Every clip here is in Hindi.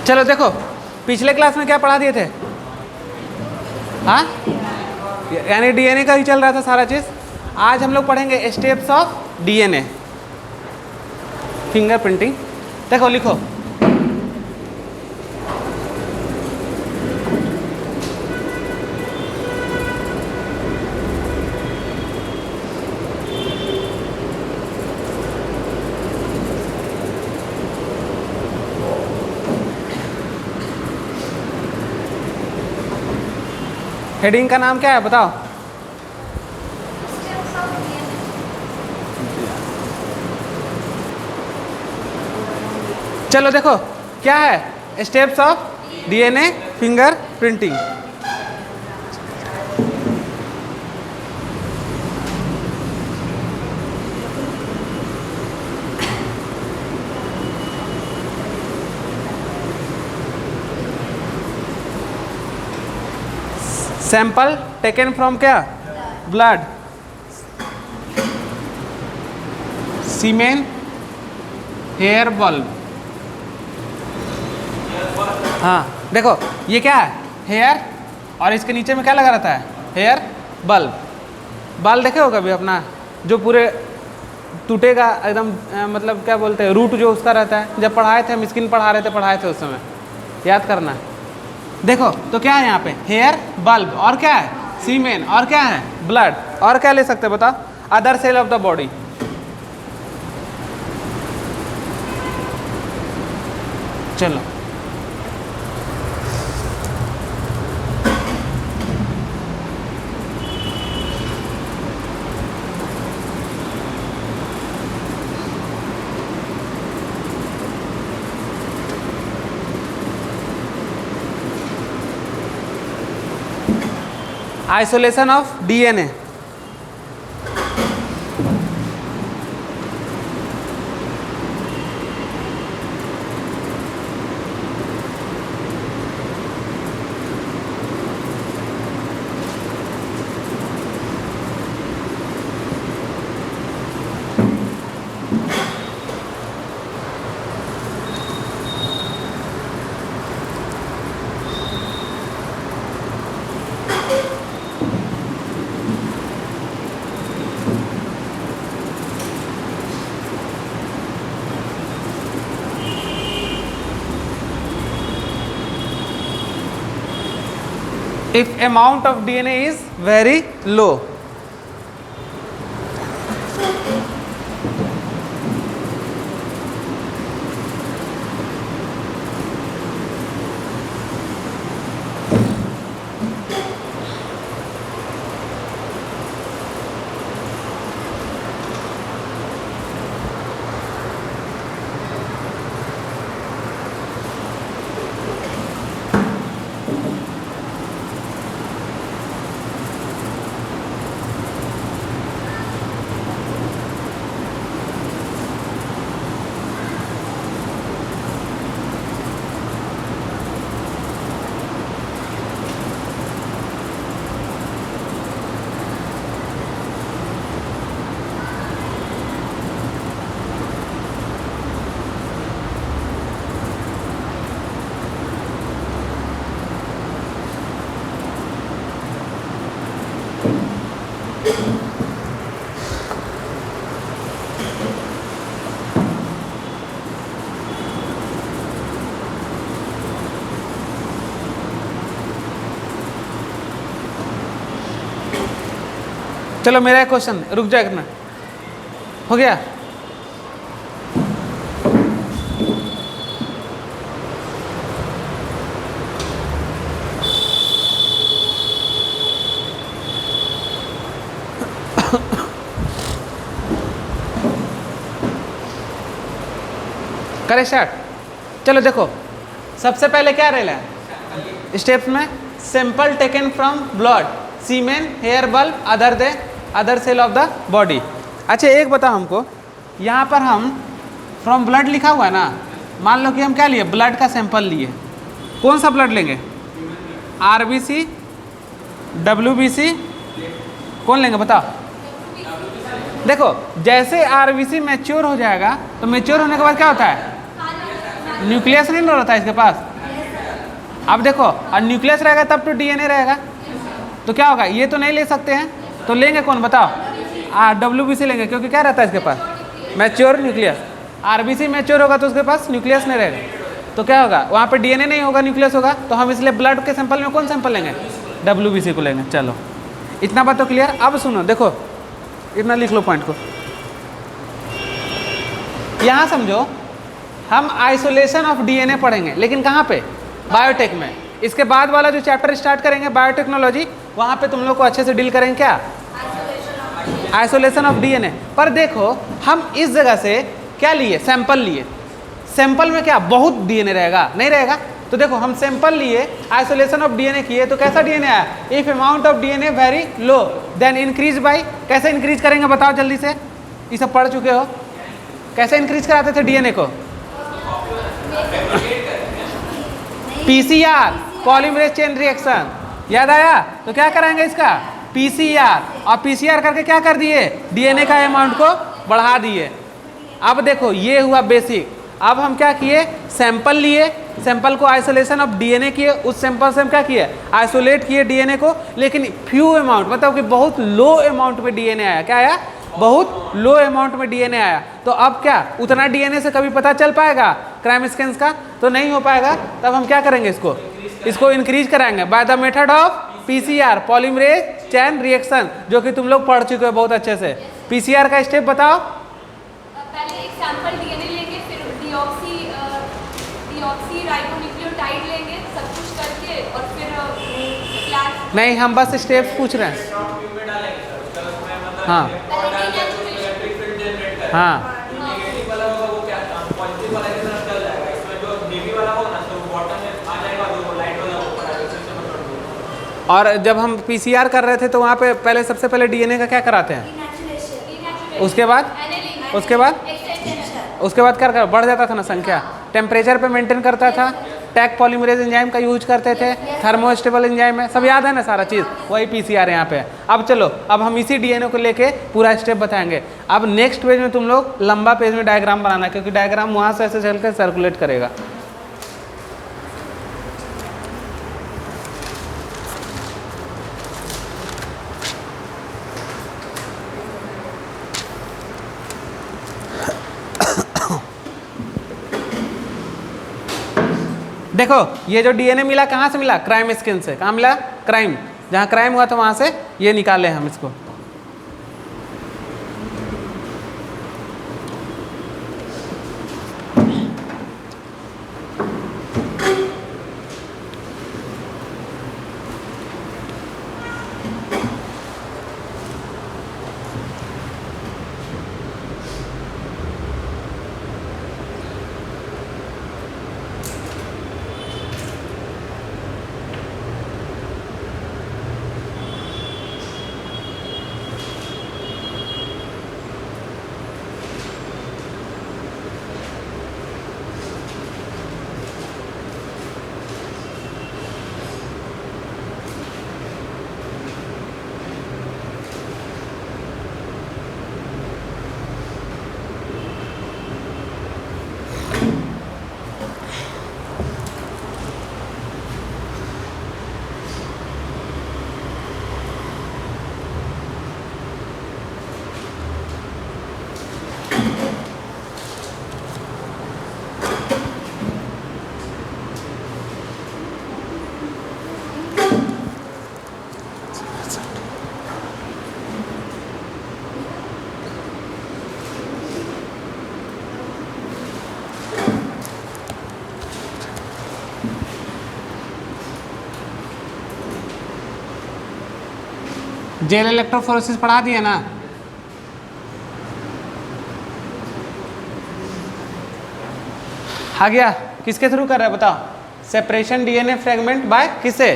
चलो देखो, पिछले क्लास में क्या पढ़ा दिए थे? हाँ, यानी डीएनए का ही चल रहा था सारा चीज़। आज हम लोग पढ़ेंगे स्टेप्स ऑफ डीएनए, फिंगरप्रिंटिंग। देखो लिखो, हेडिंग का नाम क्या है बताओ? चलो देखो क्या है, steps of DNA finger printing. Sample taken from क्या? Blood, semen, hair bulb. हाँ देखो ये क्या है? हेयर, और इसके नीचे में क्या लगा रहता है? Hair bulb. बाल देखे हो कभी अपना, जो पूरे टूटेगा एकदम, मतलब क्या बोलते हैं, रूट जो उसका रहता है। जब पढ़ाए थे हम, स्किन पढ़ाए थे उस समय, याद करना है। देखो तो क्या है यहाँ पे? हेयर बल्ब, और क्या है? सीमेन, और क्या है? ब्लड, और क्या ले सकते हैं बताओ? Other cell of the body. चलो isolation of DNA. If amount of DNA is very low, चलो मेरा एक क्वेश्चन, रुक जाए करना, हो गया? करे स्टार्ट। चलो देखो, सबसे पहले क्या रहेगा स्टेप्स में? Sample taken from blood, semen, hair bulb, other cell of the body. अच्छा एक बताओ हमको, यहाँ पर हम फ्रॉम ब्लड लिखा हुआ है ना, मान लो कि हम क्या लिए? ब्लड का सैंपल लिए। कौन सा ब्लड लेंगे? आरबीसी, डब्ल्यूबीसी, कौन लेंगे बताओ? देखो जैसे आरबीसी मैच्योर हो जाएगा, तो मैच्योर होने के बाद क्या होता है? न्यूक्लियस नहीं रहता है इसके पास, अब देखो, और न्यूक्लियस रहेगा तब तो डीएनए रहेगा, तो क्या होगा, ये तो नहीं ले सकते हैं, तो लेंगे कौन बताओ, WBC लेंगे, क्योंकि क्या रहता है इसके पास, मैच्योर न्यूक्लियस। RBC मैच्योर होगा तो उसके पास न्यूक्लियस नहीं रहेगा, तो क्या होगा, वहाँ पे डीएनए नहीं होगा, न्यूक्लियस होगा, तो हम इसलिए ब्लड के सैंपल में कौन सैंपल लेंगे, WBC को लेंगे। चलो इतना बात तो क्लियर। अब सुनो, देखो इतना लिख लो पॉइंट को, यहाँ समझो, हम आइसोलेशन ऑफ डीएनए पढ़ेंगे, लेकिन कहाँ पे, बायोटेक में। इसके बाद वाला जो चैप्टर स्टार्ट करेंगे बायोटेक्नोलॉजी, वहाँ पे तुम लोग को अच्छे से डील करेंगे क्या, आइसोलेशन ऑफ डीएनए। पर देखो हम इस जगह से क्या लिए, सैंपल लिए, सैंपल में क्या बहुत डीएनए रहेगा, नहीं रहेगा, तो देखो हम सैंपल लिए, आइसोलेशन ऑफ डीएनए किए, तो कैसा डीएनए आया, if amount of DNA very low then increase by, कैसे इंक्रीज करेंगे बताओ जल्दी से, ये सब पढ़ चुके हो, कैसे इंक्रीज कराते थे डीएनए को, PCR पॉलीमरेज चेन रिएक्शन, याद आया, तो क्या कराएंगे इसका PCR, और PCR करके क्या कर दिए, डीएनए का अमाउंट को बढ़ा दिए। अब देखो ये हुआ बेसिक। अब हम क्या किए, सैंपल लिए, सैंपल को आइसोलेशन ऑफ डीएनए किए, उस सैंपल से हम क्या किए, आइसोलेट किए डीएनए को, लेकिन फ्यू अमाउंट, मतलब कि बहुत लो अमाउंट में डीएनए आया, क्या आया, बहुत लो अमाउंट में डीएनए आया। तो अब क्या उतना डीएनए से कभी पता चल पाएगा क्राइम स्कैन्स का, तो नहीं हो पाएगा, तब हम क्या करेंगे, इसको इंक्रीज कराएंगे by the method of PCR polymerase chain reaction, जो कि तुम लोग पढ़ चुके हो बहुत अच्छे से। PCR का स्टेप बताओ, पहले एक सैंपल डीएनए लेंगे, फिर डीऑक्सी राइबोन्यूक्लियोटाइड लेंगे, सब कुछ करके, और फिर नहीं हम बस स्टेप्स पूछ रहे हैं। हाँ हाँ और जब हम PCR कर रहे थे तो वहाँ पे पहले सबसे पहले डीएनए का क्या कराते हैं, उसके बाद क्या कर बढ़ जाता था ना संख्या, टेम्परेचर पे मेंटेन करता था, टैग पॉलीमरेज एंजाइम का यूज करते थे, थर्मोस्टेबल एंजाइम है, सब याद है ना सारा चीज़, वही PCR यहाँ पे। अब चलो, अब हम इसी डीएनए को लेके पूरा स्टेप बताएंगे। अब नेक्स्ट पेज में तुम लोग लंबा पेज में डायग्राम बनाना है, क्योंकि डायग्राम वहाँ से ऐसे चल कर सर्कुलेट करेगा। देखो ये जो डीएनए मिला कहाँ से मिला, क्राइम स्किन से। कहाँ मिला, क्राइम, जहाँ क्राइम हुआ था वहाँ से ये निकाले हम इसको। जेल इलेक्ट्रोफोरेसिस पढ़ा दिए ना, आ गया। किसके थ्रू कर रहा है बताओ, सेपरेशन डीएनए फ्रेगमेंट बाय किससे,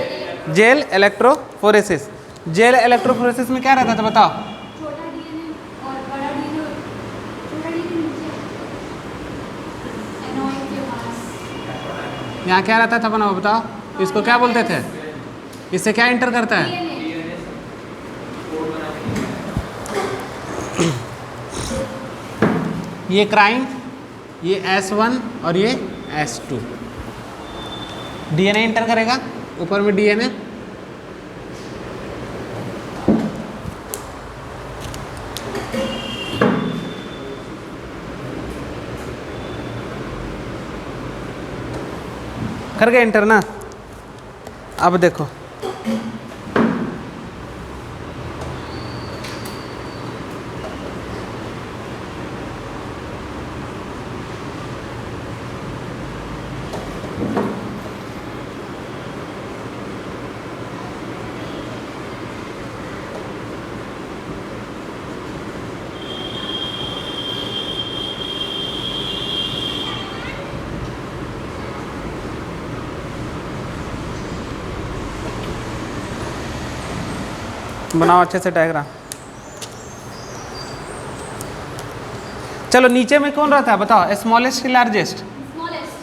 जेल इलेक्ट्रोफोरेसिस। जेल इलेक्ट्रोफोरेसिस में क्या रहता था बताओ, छोटा डीएनए और बड़ा डीएनए, छोटा डीएनए नीचे एनोइड के पास, यहाँ क्या रहता था बनाओ बताओ, इसको क्या बोलते थे, इससे क्या इंटर करता है, ये क्राइम, ये S1 और ये S2। डीएनए एंटर करेगा, ऊपर में डीएनए, कर गए एंटर ना। अब देखो बनाओ अच्छे से डायग्राम। चलो नीचे में कौन रहता है बताओ, स्मॉलेस्ट की लार्जेस्ट? स्मॉलेस्ट।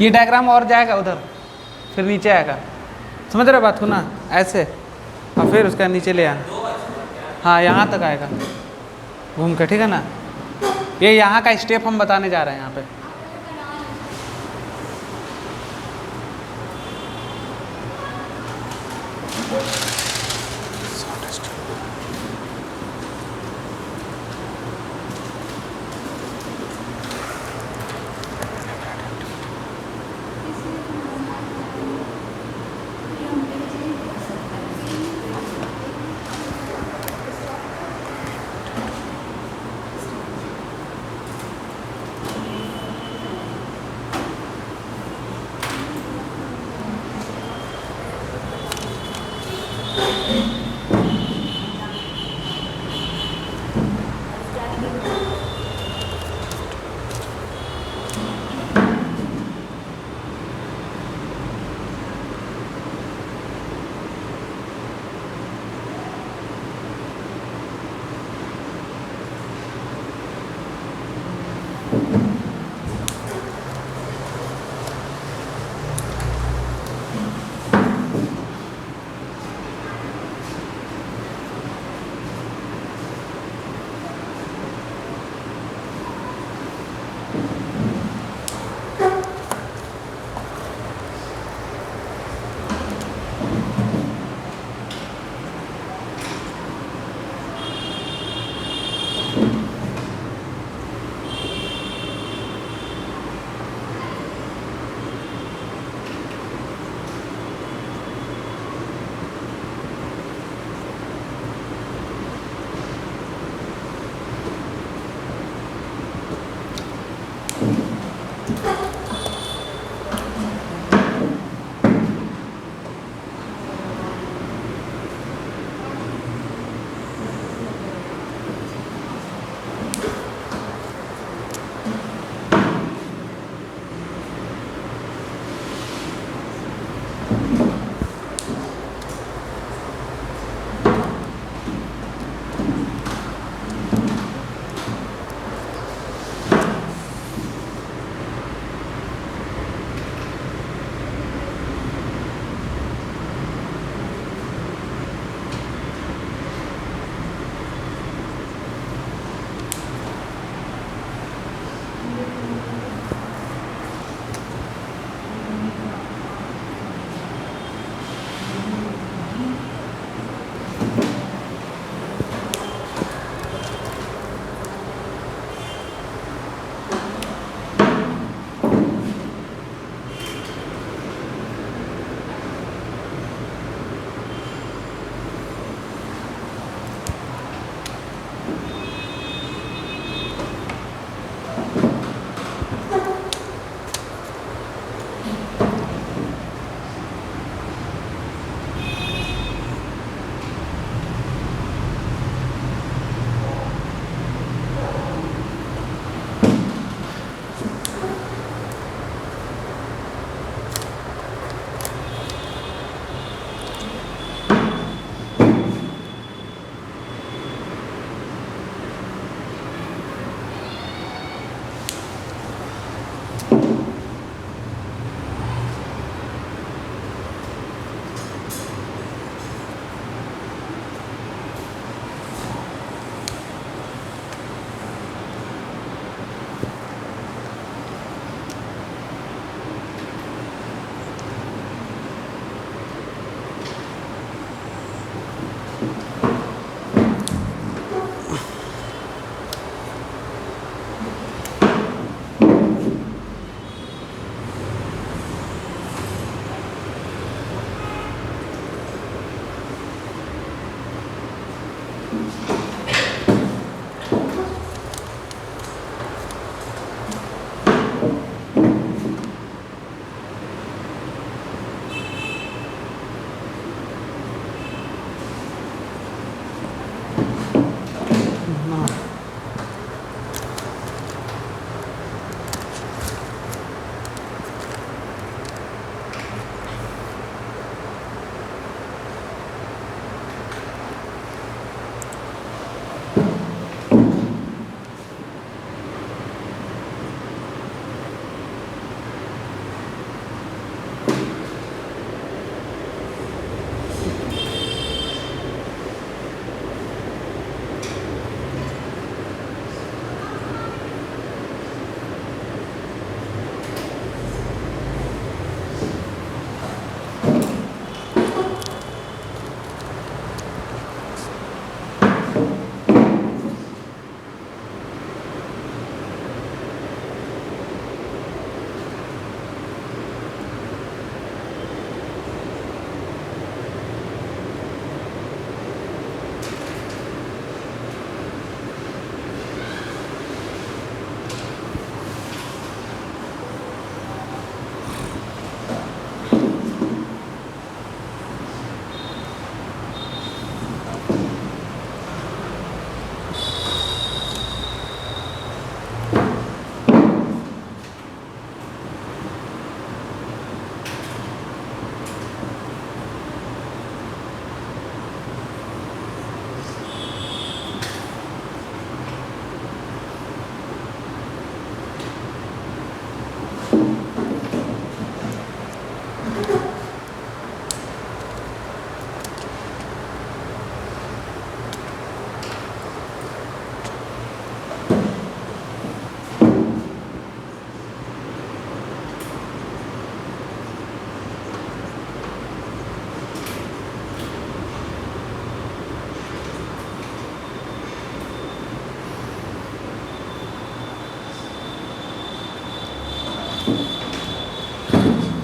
ये डायग्राम और जाएगा उधर, फिर नीचे आएगा, समझ रहे बात को ना, ऐसे और फिर उसका नीचे ले आना। हाँ यहाँ तक आएगा घूम के, ठीक है ना। ये यहाँ का स्टेप हम बताने जा रहे हैं यहाँ पे।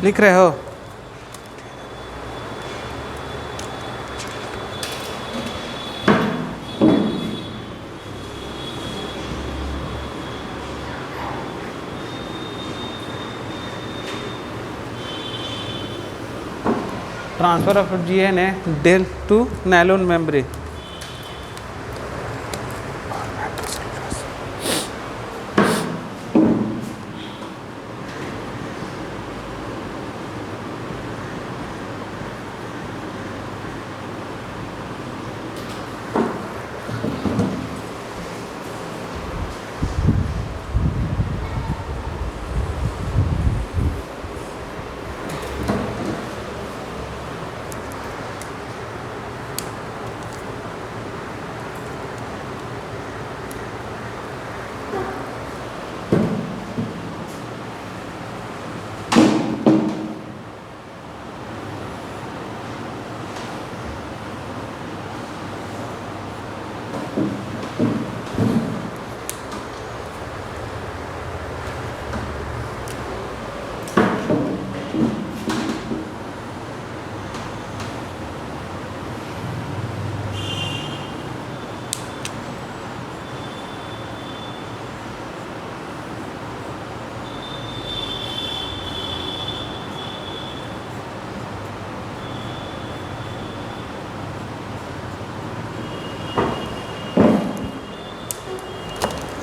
लिख रहे हो? Transfer of DNA dell to nylon memory.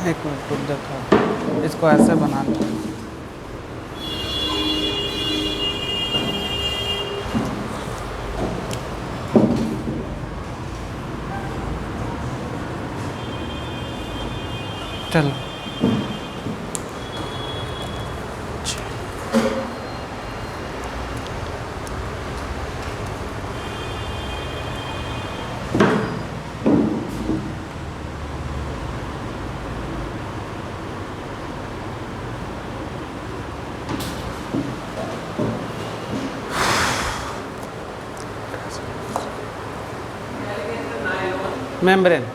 एक मिनट रुक, देखो इसको ऐसे बनाना है. चलो membrane.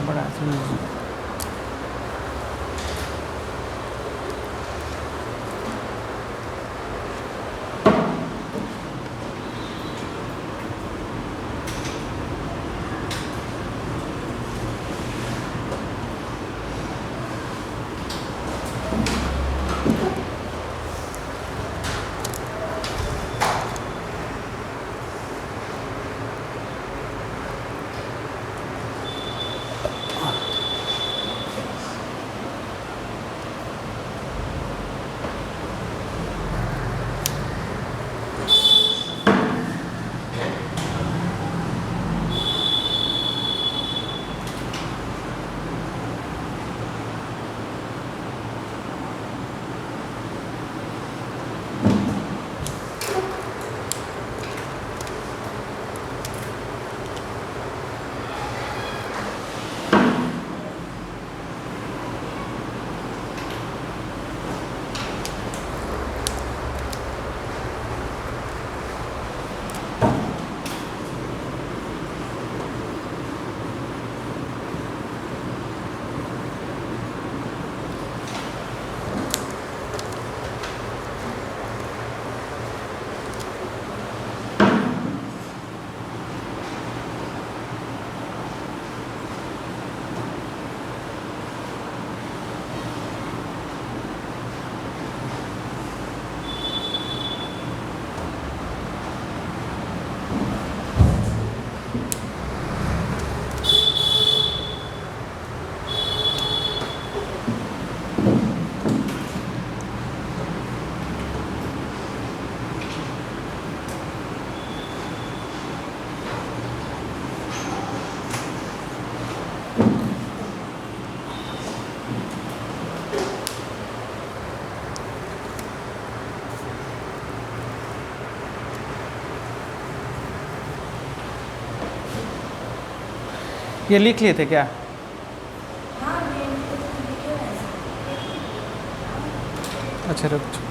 बड़ा ये लिख लिए थे क्या? अच्छा रुक जाओ।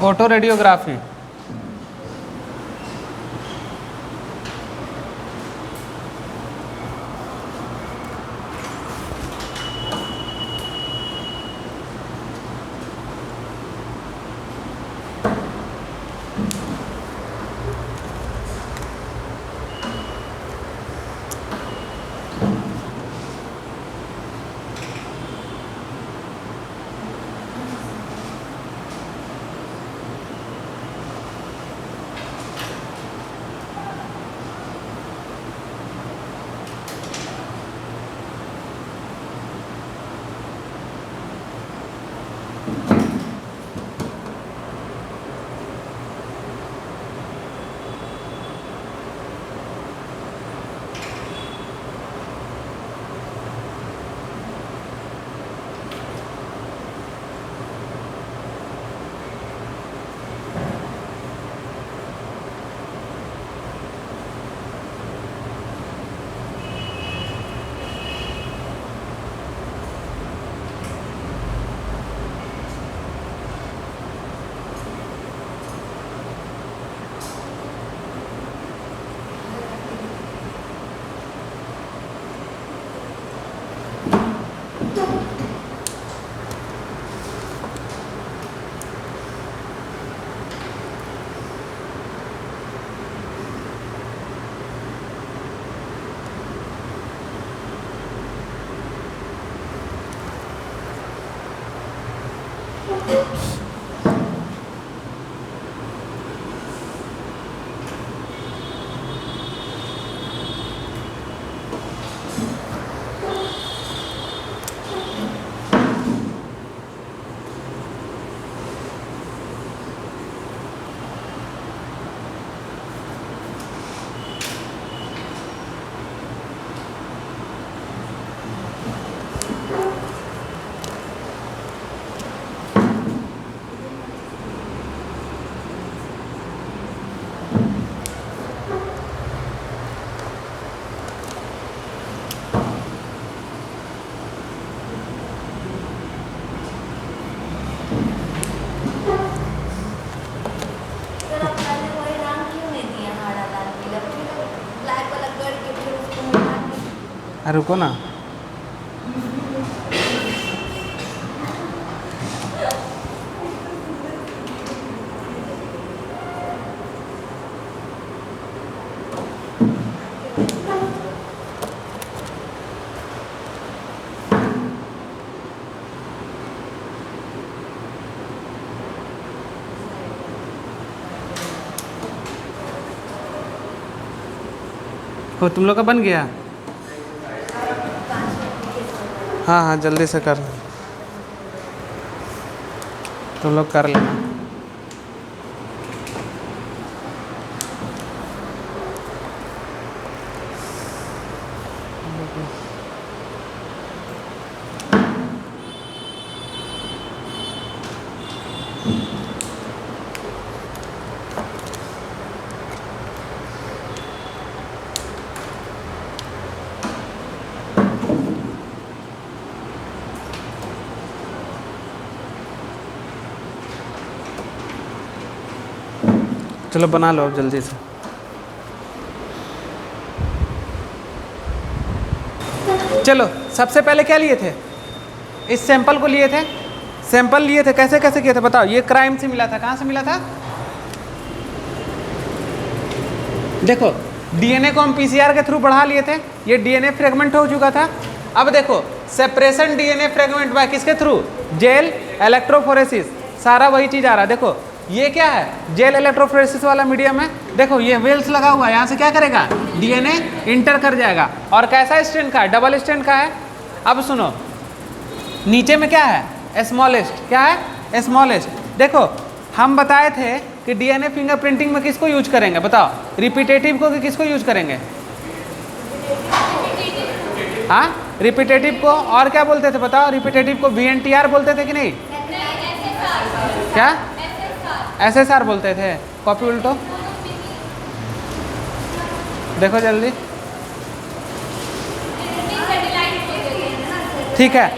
Auto radiography. रुको ना। हो तुम लोग का बन गया? हाँ हाँ जल्दी से कर, तुम लोग कर लेना। चलो बना लो अब जल्दी से। चलो सबसे पहले क्या लिए थे? इस सैंपल को लिए थे, सैंपल लिए थे, कैसे कैसे किए थे बताओ? ये क्राइम से मिला था, कहाँ से मिला था? देखो डीएनए को हम पीसीआर के थ्रू बढ़ा लिए थे, ये डीएनए फ्रेगमेंट हो चुका था। अब देखो सेपरेशन डीएनए फ्रेगमेंट बाय किसके थ्रू? जेल इलेक्ट्रोफोरेसिस, सारा वही चीज आ रहा है। देखो ये क्या है? जेल इलेक्ट्रोफोरेसिस वाला मीडियम है। देखो ये वेल्स लगा हुआ है, यहाँ से क्या करेगा? डीएनए इंटर कर जाएगा। और कैसा स्ट्रैंड का है? डबल स्ट्रैंड का है। अब सुनो नीचे में क्या है? स्मॉलेस्ट। क्या है? स्मॉलेस्ट। देखो हम बताए थे कि डीएनए फिंगरप्रिंटिंग में किसको यूज करेंगे बताओ? रिपीटेटिव को कि किसको यूज करेंगे? हाँ रिपीटेटिव को। और क्या बोलते थे बताओ? रिपीटेटिव को VNTR बोलते थे कि नहीं? क्या? SSR बोलते थे। कॉपी उल्टो देखो जल्दी। ठीक है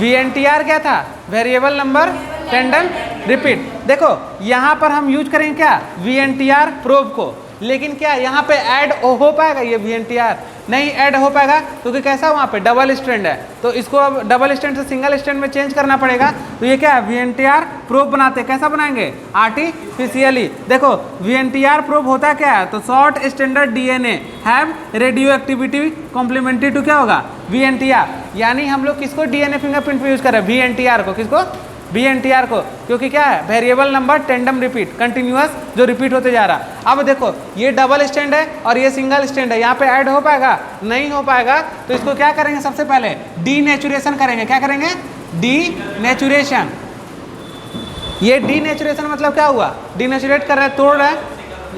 VNTR क्या था? Variable number tendon repeat. देखो यहाँ पर हम यूज करेंगे क्या? VNTR प्रोब को। लेकिन क्या यहाँ पे ऐड हो पाएगा? ये VNTR नहीं ऐड हो पाएगा क्योंकि कैसा वहाँ पे डबल स्ट्रैंड है, तो इसको अब डबल स्ट्रैंड से सिंगल स्ट्रैंड में चेंज करना पड़ेगा। तो ये क्या है? VNTR प्रोब बनाते हैं। कैसा बनाएंगे? आर्टिफिशियली। देखो VNTR प्रोब होता क्या है? तो short standard DNA have radio activity complementary to क्या होगा? VNTR। यानी हम लोग किसको डीएनए फिंगरप्रिंट पे यूज कर रहे हैं? VNTR को। किसको? VNTR को। क्योंकि क्या है? Variable number tandem repeat, continuous जो रिपीट होते जा रहा। अब देखो ये डबल स्टैंड है और ये सिंगल स्टैंड है, यहाँ पे ऐड हो पाएगा? नहीं हो पाएगा। तो इसको क्या करेंगे? सबसे पहले डीनेचुरेशन करेंगे। क्या करेंगे? डीनेचुरेशन। ये डीनेचुरेशन मतलब क्या हुआ? डीनेचुरेट कर रहे हैं, तोड़ रहे हैं,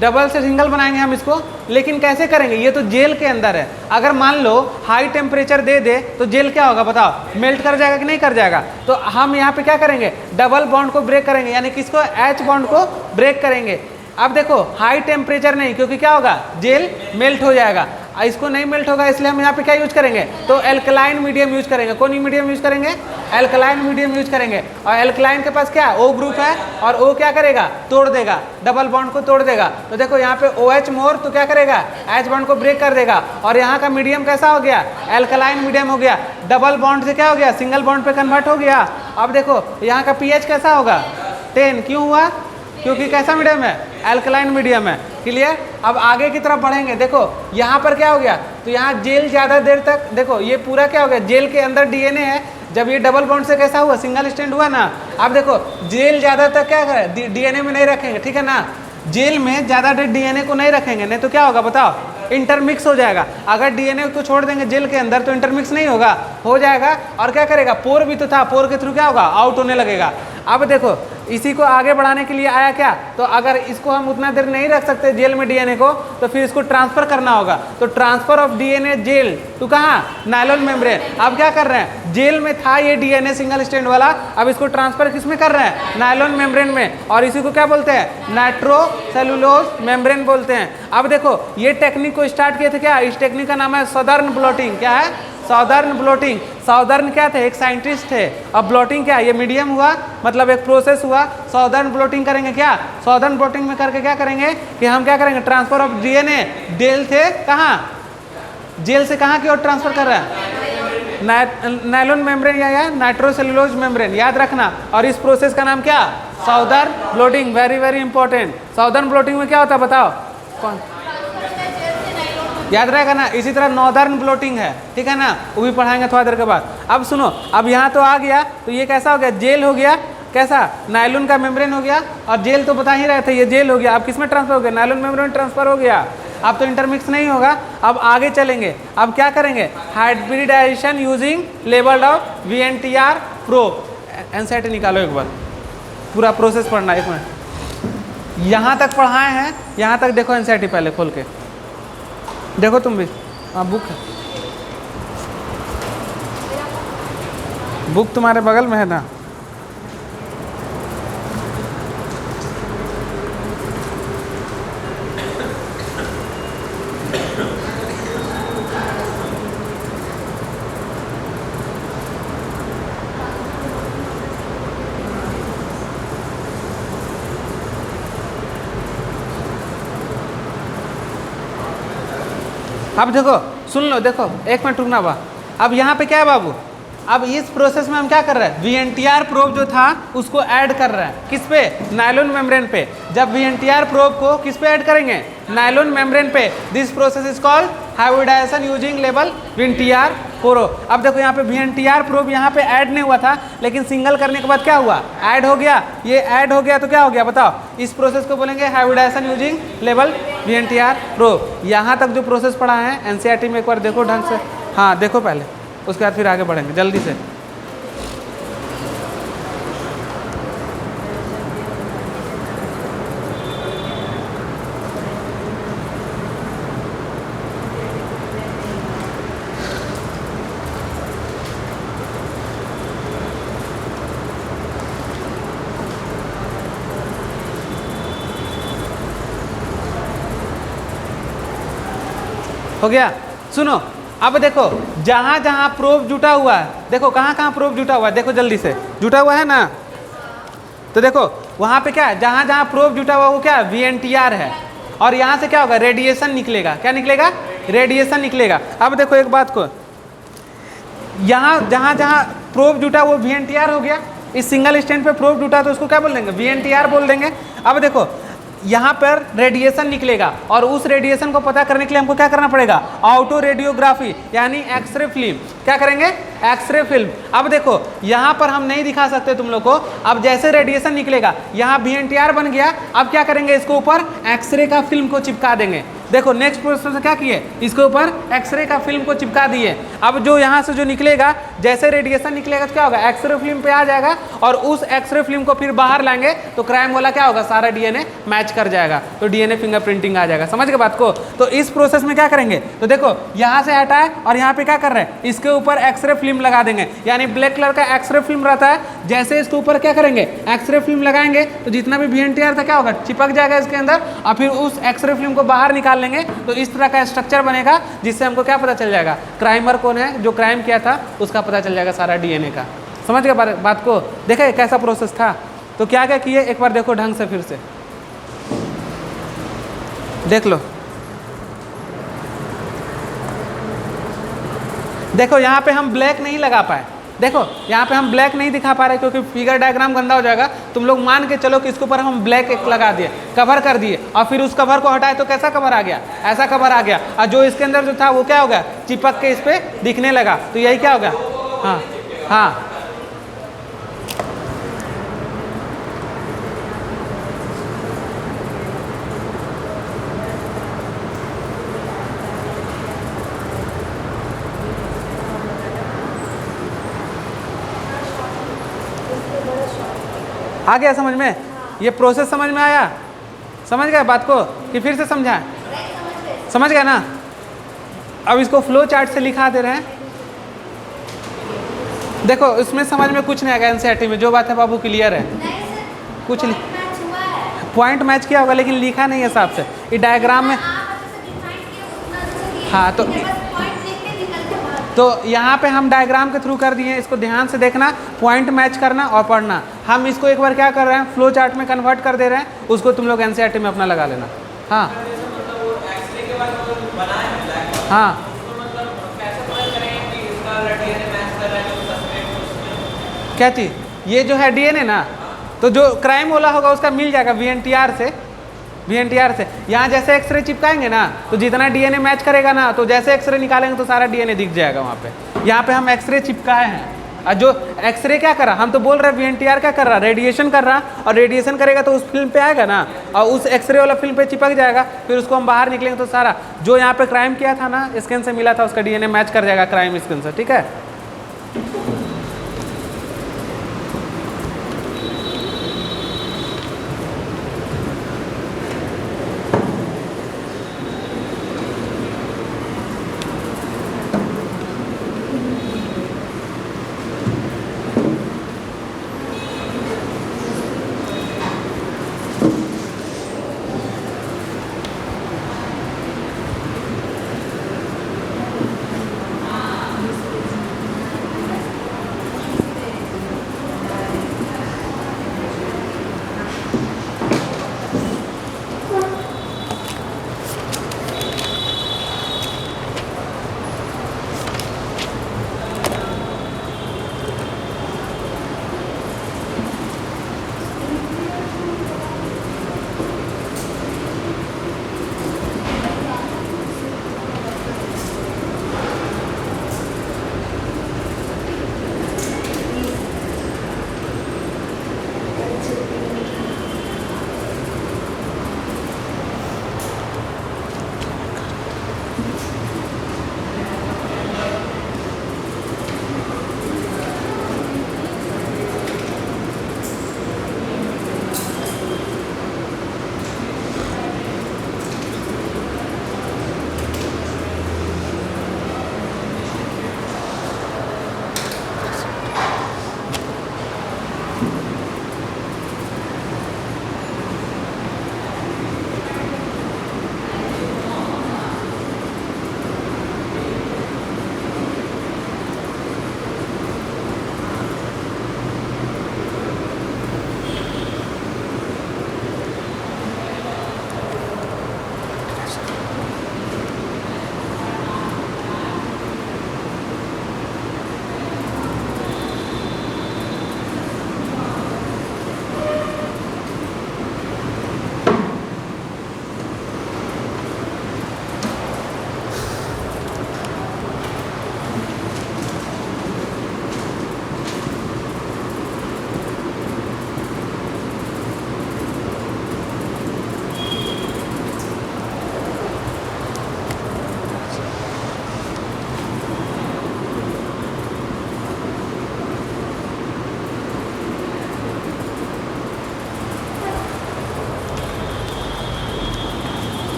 डबल से सिंगल बनाएंगे हम इसको। लेकिन कैसे करेंगे? ये तो जेल के अंदर है। अगर मान लो हाई टेम्परेचर दे दे तो जेल क्या होगा बताओ? मेल्ट कर जाएगा कि नहीं कर जाएगा? तो हम यहाँ पे क्या करेंगे? डबल बॉन्ड को ब्रेक करेंगे, यानी किसको? H बॉन्ड को ब्रेक करेंगे। अब देखो हाई टेम्परेचर नहीं, क्योंकि क्या होगा? जेल मेल्ट हो जाएगा। इसको नहीं मेल्ट होगा, इसलिए हम यहाँ पे क्या यूज करेंगे? तो एल्कलाइन मीडियम यूज करेंगे। कौन मीडियम यूज करेंगे? एल्कलाइन मीडियम यूज करेंगे। और एल्कलाइन के पास क्या? O ग्रुप है और O क्या करेगा? तोड़ देगा, डबल बॉन्ड को तोड़ देगा। तो देखो यहाँ पे OH मोर तो क्या करेगा? H बॉन्ड को ब्रेक कर देगा। और यहाँ का मीडियम कैसा हो गया? एल्कलाइन मीडियम हो गया। डबल बॉन्ड से क्या हो गया? सिंगल बॉन्ड पे कन्वर्ट हो गया। अब देखो यहाँ का pH कैसा होगा? 10। क्यों हुआ? क्योंकि कैसा मीडियम है? एल्कलाइन मीडियम है। क्लियर? अब आगे की तरफ बढ़ेंगे। देखो यहाँ पर क्या हो गया? तो यहाँ जेल ज़्यादा देर तक, देखो ये पूरा क्या हो गया? जेल के अंदर डीएनए है। जब ये डबल बॉन्ड से कैसा हुआ? सिंगल स्टैंड हुआ ना। अब देखो जेल ज़्यादा तक क्या करें? डीएनए में नहीं रखेंगे, ठीक है ना? जेल में ज़्यादा देर डीएनए को नहीं रखेंगे, नहीं तो क्या होगा बताओ? इंटरमिक्स हो जाएगा। अगर डीएनए को छोड़ देंगे जेल के अंदर तो इंटरमिक्स नहीं होगा, हो जाएगा। और क्या करेगा? पोर भी तो था, पोर के थ्रू क्या होगा? आउट होने लगेगा। अब देखो इसी को आगे बढ़ाने के लिए आया क्या? तो अगर इसको हम उतना देर नहीं रख सकते जेल में डीएनए को, तो फिर इसको ट्रांसफर करना होगा। तो transfer of DNA gel to कहाँ? Nylon membrane. अब क्या कर रहे हैं? जेल में था ये डीएनए सिंगल स्टैंड वाला, अब इसको ट्रांसफर किस में कर रहे हैं? नायलॉन मेम्ब्रेन में। और इसी को क्या बोलते हैं? नाइट्रोसेलुलोज मेम्ब्रेन बोलते हैं। अब देखो ये टेक्निक को स्टार्ट किए थे क्या? इस टेक्निक का नाम है सदर्न ब्लॉटिंग। क्या है? Southern blotting. साउदर्न क्या थे? एक साइंटिस्ट थे। अब ब्लॉटिंग क्या? ये मीडियम हुआ, मतलब एक प्रोसेस हुआ। साउदर्न ब्लॉटिंग करेंगे क्या? साउदर्न ब्लॉटिंग में करके क्या करेंगे कि हम क्या करेंगे? Transfer of DNA. जेल थे कहाँ? जेल से कहाँ की ओर ट्रांसफर कर रहा है? नायलॉन मेम्ब्रेन या नाइट्रोसेलुलोज मेम्ब्रेन, याद रखना। और इस प्रोसेस का नाम क्या? Southern blotting. Very very important. Southern blotting में क्या होता है बताओ? कौन याद रहेगा ना? इसी तरह नॉर्दर्न ब्लोटिंग है, ठीक है ना, वो भी पढ़ाएंगे थोड़ा देर के बाद। अब सुनो, अब यहाँ तो आ गया, तो ये कैसा हो गया? जेल हो गया। कैसा? नायलॉन का मेम्ब्रेन हो गया। और जेल तो बता ही रहे थे, ये जेल हो गया। अब किस में ट्रांसफर हो गया? नायलॉन मेम्ब्रेन ट्रांसफर हो गया। अब तो इंटरमिक्स नहीं होगा। अब आगे चलेंगे। अब क्या करेंगे? Hybridisation using level of VNTR probe. NCERT निकालो एक बार, पूरा प्रोसेस पढ़ना। एक मिनट, यहाँ तक पढ़ाए हैं, यहाँ तक देखो एनसीईआरटी पहले खोल के देखो तुम भी। हाँ, बुक है, बुक तुम्हारे बगल में है ना? अब देखो, सुन लो, देखो एक मिनट रुकना बा। अब यहाँ पे क्या है बाबू? अब इस प्रोसेस में हम क्या कर रहे हैं? VNTR प्रोब जो था उसको ऐड कर रहे हैं। किस पे? नायलॉन मेम्ब्रेन पे। जब VNTR प्रोब को किस पे ऐड करेंगे? नायलॉन मेम्ब्रेन पे। This process is called hybridisation using level VNTR probe. अब देखो यहाँ पे VNTR प्रोब यहाँ पे ऐड नहीं हुआ था, लेकिन सिंगल करने के बाद क्या हुआ? ऐड हो गया। ये ऐड हो गया तो क्या हो गया बताओ? इस प्रोसेस को बोलेंगे hybridisation using level VNTR probe. यहाँ तक जो प्रोसेस पढ़ा है एनसीईआरटी में एक बार देखो ढंग से। हाँ देखो पहले, उसके बाद फिर आगे बढ़ेंगे जल्दी से। हो गया? सुनो, अब देखो जहाँ जहाँ प्रोब जुटा हुआ है, देखो कहाँ कहाँ प्रोब जुटा हुआ है, देखो जल्दी से। जुटा हुआ है ना? तो देखो वहाँ पे क्या है? जहाँ जहाँ प्रोब जुटा हुआ वो क्या है? VNTR है। और यहाँ से क्या होगा? रेडिएशन निकलेगा। क्या निकलेगा? रेडिएशन निकलेगा। अब देखो एक बात को, यहाँ जहाँ जहाँ प्रोब जुटा वो VNTR हो गया। इस सिंगल स्टैंड पे प्रोब जुटा तो उसको क्या बोल देंगे? VNTR बोल देंगे। अब देखो यहाँ पर रेडिएशन निकलेगा, और उस रेडिएशन को पता करने के लिए हमको क्या करना पड़ेगा? ऑटो रेडियोग्राफी, यानी एक्सरे फिल्म। क्या करेंगे? X ray film. अब देखो यहाँ पर हम नहीं दिखा सकते तुम लोग को। अब जैसे रेडिएशन निकलेगा, यहाँ VNTR बन गया। अब क्या करेंगे? इसके ऊपर एक्सरे का फिल्म को चिपका देंगे। देखो नेक्स्ट प्रोसेस क्या किए? इसके ऊपर एक्सरे का फिल्म को चिपका दिए। अब जो यहाँ से जो निकलेगा, जैसे रेडिएशन निकलेगा तो क्या होगा? एक्सरे फिल्म पे आ जाएगा, और उस एक्सरे फिल्म को फिर बाहर लाएंगे तो क्राइम वाला क्या होगा? सारा DNA मैच कर जाएगा, तो DNA फिंगरप्रिंटिंग आ जाएगा। समझ गए बात को? तो इस प्रोसेस में क्या करेंगे? तो देखो यहाँ से हटाए और यहाँ पे क्या कर रहे हैं? इसके ऊपर एक्सरे फिल्म लगा देंगे, यानी ब्लैक कलर का एक्सरे फिल्म रहता है। जैसे इसके ऊपर क्या करेंगे? एक्सरे फिल्म लगाएंगे तो जितना भी VNTR था क्या होगा? चिपक जाएगा इसके अंदर, और फिर उस एक्सरे फिल्म को बाहर निकाल लेंगे तो इस तरह का स्ट्रक्चर बनेगा, जिससे हमको क्या पता चल जाएगा? क्राइमर कौन है, जो क्राइम किया था उसका पता चल जाएगा सारा DNA का। समझ गए बात को? देखे कैसा प्रोसेस था? तो क्या क्या किए एक बार देखो ढंग से, फिर से देख लो। देखो यहाँ पे हम ब्लैक नहीं लगा पाए। देखो यहाँ पे हम ब्लैक नहीं दिखा पा रहे क्योंकि फिगर डायग्राम गंदा हो जाएगा। तुम लोग मान के चलो कि इसके ऊपर हम ब्लैक एक लगा दिए, कवर कर दिए, और फिर उस कवर को हटाए तो कैसा कवर आ गया? ऐसा कवर आ गया। और जो इसके अंदर जो था वो क्या हो गया? चिपक के इस पे दिखने लगा। तो यही क्या हो गया? हाँ हाँ, आ गया समझ में? ये प्रोसेस समझ में आया? समझ गए बात को कि फिर से समझाएं? समझ गए ना? अब इसको फ्लो चार्ट से लिखा दे रहे हैं। देखो इसमें समझ में कुछ नहीं आएगा। एनसीईआरटी में जो बात है बाबू क्लियर है, कुछ नहीं। पॉइंट मैच किया होगा लेकिन लिखा नहीं है हिसाब से। ये डायग्राम में हाँ, तो यहाँ पे हम डायग्राम के थ्रू कर दिए। इसको ध्यान से देखना, पॉइंट मैच करना और पढ़ना। हम इसको एक बार क्या कर रहे हैं? फ्लो चार्ट में कन्वर्ट कर दे रहे हैं। उसको तुम लोग एनसीईआरटी में अपना लगा लेना। हाँ हाँ क्या चीज़? ये जो है डीएनए ना, तो जो क्राइम वाला होगा उसका मिल जाएगा वीएनटीआर से। यहाँ जैसे एक्सरे चिपकाएंगे ना, तो जितना डीएनए मैच करेगा ना, तो जैसे एक्सरे निकालेंगे तो सारा डीएनए दिख जाएगा वहाँ पे। यहाँ पे हम एक्सरे चिपकाए हैं, और जो एक्सरे क्या कर रहा, हम तो बोल रहे हैं वीएनटीआर क्या कर रहा, रेडिएशन कर रहा, और रेडिएशन करेगा तो उस फिल्म पे आएगा ना, और उस एक्सरे वाला फिल्म पे चिपक जाएगा, फिर उसको हम बाहर निकलेंगे तो सारा जो यहाँ पे क्राइम किया था ना, स्कैन से मिला था, उसका डीएनए मैच कर जाएगा क्राइम स्कैन से, ठीक है।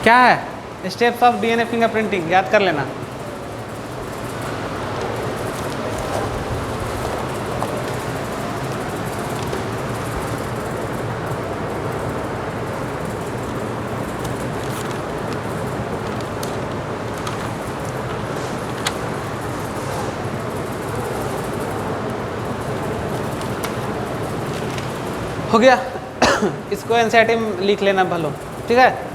क्या है? स्टेप्स ऑफ डीएनए फिंगरप्रिंटिंग याद कर लेना। हो गया। इसको एनसीईआरटी में लिख लेना भलो, ठीक है।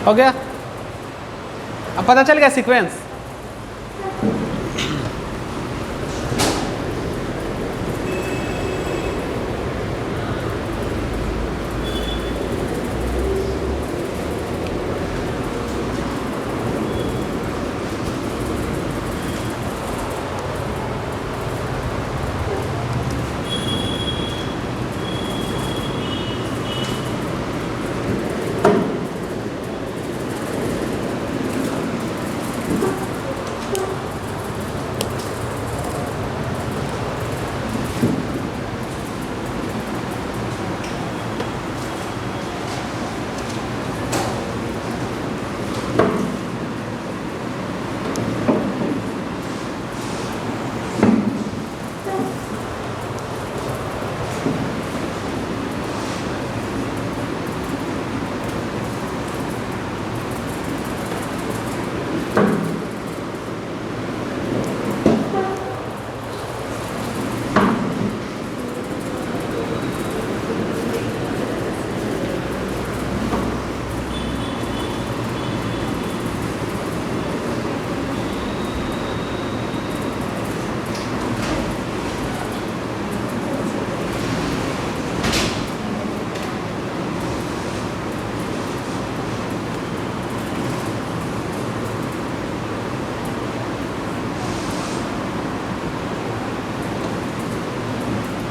हो गया? अब पता चल गया सीक्वेंस?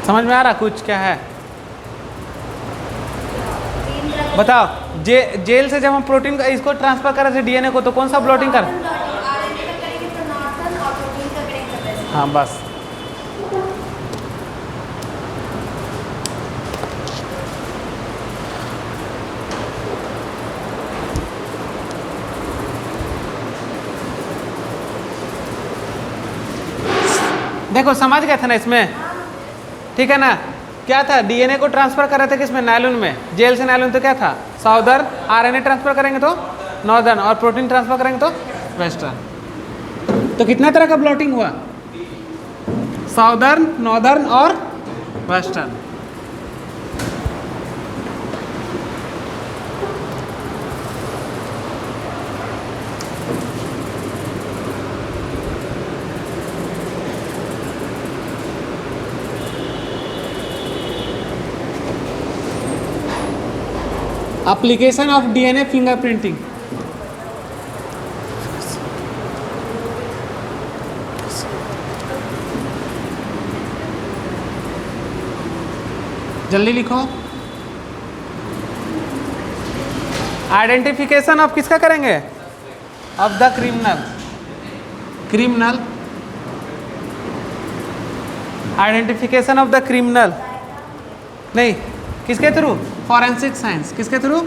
समझ में आ रहा कुछ क्या है? बताओ। जेल से जब हम प्रोटीन का इसको ट्रांसफर कर रहे थे डीएनए को, तो कौन सा प्लॉटिंग कर? हाँ बस। देखो समझ गए थे ना इसमें? ठीक है ना? क्या था? डीएनए को ट्रांसफर कर रहे थे किसमें? नायलॉन में। जेल से नायलॉन तो क्या था? साउदर्न। आरएनए ट्रांसफर करेंगे तो नॉर्दर्न, और प्रोटीन ट्रांसफर करेंगे तो वेस्टर्न। तो कितना तरह का ब्लॉटिंग हुआ? साउदर्न, नॉर्दर्न और western. Application of DNA fingerprinting. जल्दी लिखो। आइडेंटिफिकेशन ऑफ किसका करेंगे? Of the criminal. Criminal identification of the criminal नहीं, किसके थ्रू? Forensic science. किसके थ्रू?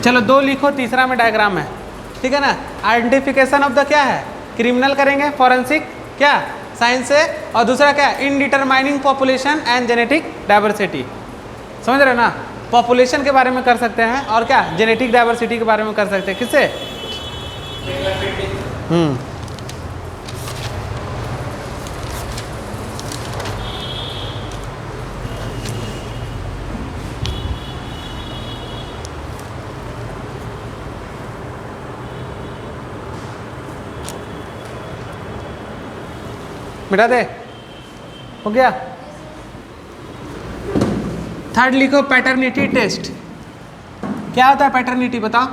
चलो दो लिखो, तीसरा में डायग्राम है। ठीक है ना? आइडेंटिफिकेशन ऑफ द क्या है? क्रिमिनल करेंगे, फॉरेंसिक क्या साइंस से, और दूसरा क्या? इनडिटरमाइनिंग पॉपुलेशन एंड जेनेटिक डाइवर्सिटी। समझ रहे हो ना? पॉपुलेशन के बारे में कर सकते हैं, और क्या जेनेटिक डाइवर्सिटी के बारे में कर सकते हैं। किससे? मिटा दे? हो गया? थर्ड लिखो, पैटर्निटी टेस्ट। क्या होता है पैटर्निटी? बताओ।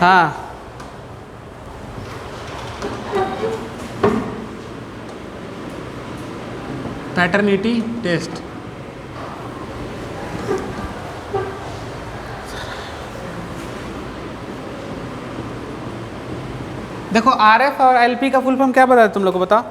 हाँ, पैटर्निटी टेस्ट। देखो आरएफ और एलपी का फुल फॉर्म क्या बता तुम लोग को? बताओ।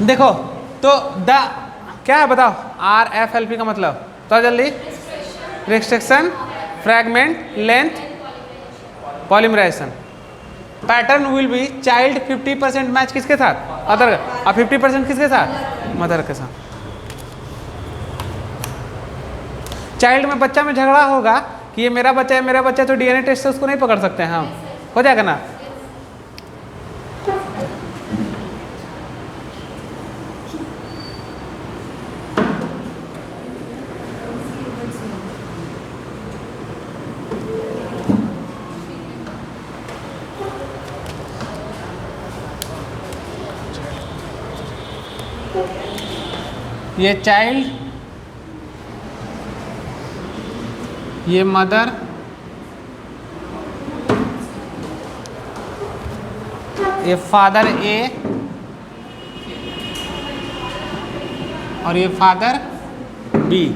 देखो तो द क्या है बताओ, RFLP का मतलब तो जल्दी, restriction, fragment, length, polymerisation. Pattern will be child 50% match किसके साथ, अदर, और 50% किसके साथ, मदर के साथ। चाइल्ड में बच्चा में झगड़ा होगा कि ये मेरा बच्चा है मेरा बच्चा है, तो DNA टेस्ट से उसको नहीं पकड़ सकते हैं हम, हो जाएगा ना। ये चाइल्ड, ये मदर, ये फादर A और ये फादर B।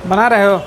बना रहे हो?